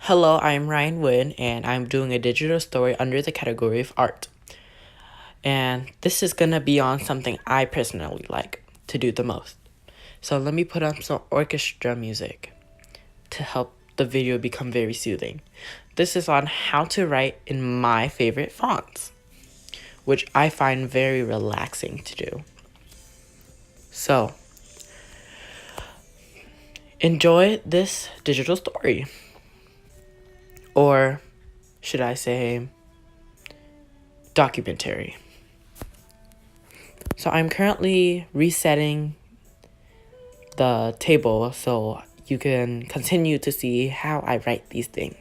Hello, I'm Nguyen, and I'm doing a digital story under the category of art. And this is gonna be on something I personally like to do the most. So let me put on some orchestra music to help the video become very soothing. This is on how to write in my favorite fonts, which I find very relaxing to do. So, enjoy this digital story. Or should I say, documentary. So I'm currently resetting the table so you can continue to see how I write these things.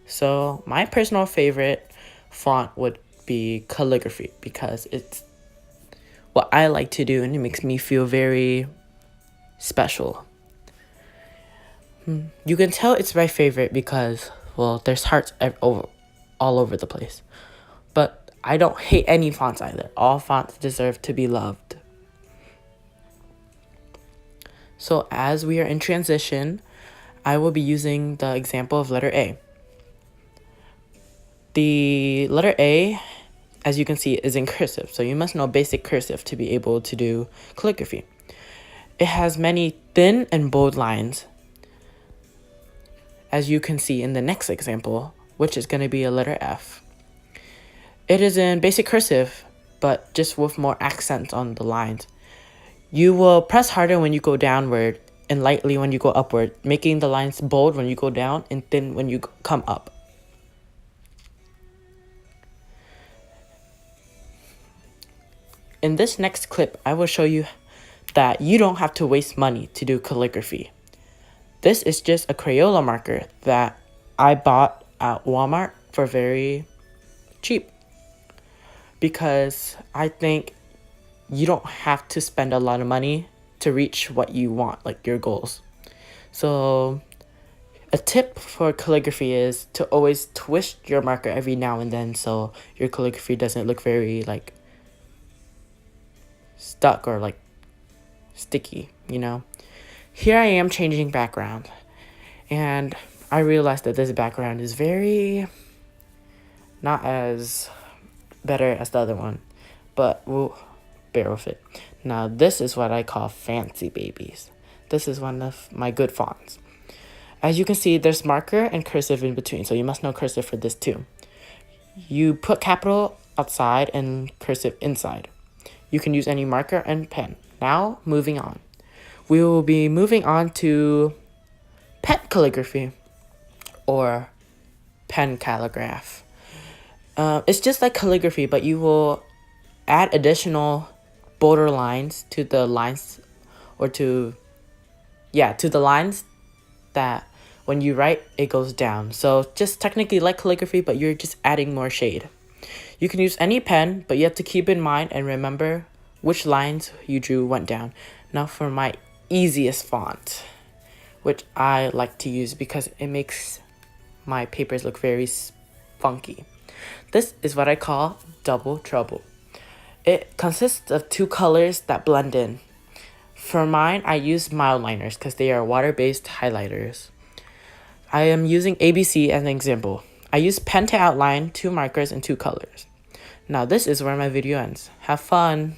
So my personal favorite font would be calligraphy because it's what I like to do and it makes me feel very special. You can tell it's my favorite because, well, there's hearts all over the place. But I don't hate any fonts either. All fonts deserve to be loved. So as we are in transition, I will be using the example of letter A. The letter A, as you can see, is in cursive. So you must know basic cursive to be able to do calligraphy. It has many thin and bold lines, as you can see in the next example, which is going to be a letter F. It is in basic cursive, but just with more accents on the lines. You will press harder when you go downward and lightly when you go upward, making the lines bold when you go down and thin when you come up. In this next clip, I will show you that you don't have to waste money to do calligraphy. This is just a Crayola marker that I bought at Walmart for very cheap, because I think you don't have to spend a lot of money to reach what you want, like your goals. So a tip for calligraphy is to always twist your marker every now and then so your calligraphy doesn't look very like stuck or like sticky, you know. Here I am changing background, and I realized that this background is very not as better as the other one, but we'll bear with it. Now this is what I call fancy babies. This is one of my good fonts. As you can see, there's marker and cursive in between, so you must know cursive for this too. You put capital outside and cursive inside. You can use any marker and pen. Now, moving on. We will be moving on to pen calligraphy or pen calligraph. It's just like calligraphy, but you will add additional border lines to the lines, or to the lines that when you write, it goes down. So just technically like calligraphy, but you're just adding more shade. You can use any pen, but you have to keep in mind and remember which lines you drew went down. Now for my easiest font, which I like to use because it makes my papers look very funky. This is what I call Double Trouble. It consists of two colors that blend in. For mine, I use mild liners because they are water-based highlighters. I am using ABC as an example. I use pen to outline, two markers, and two colors. Now this is where my video ends. Have fun!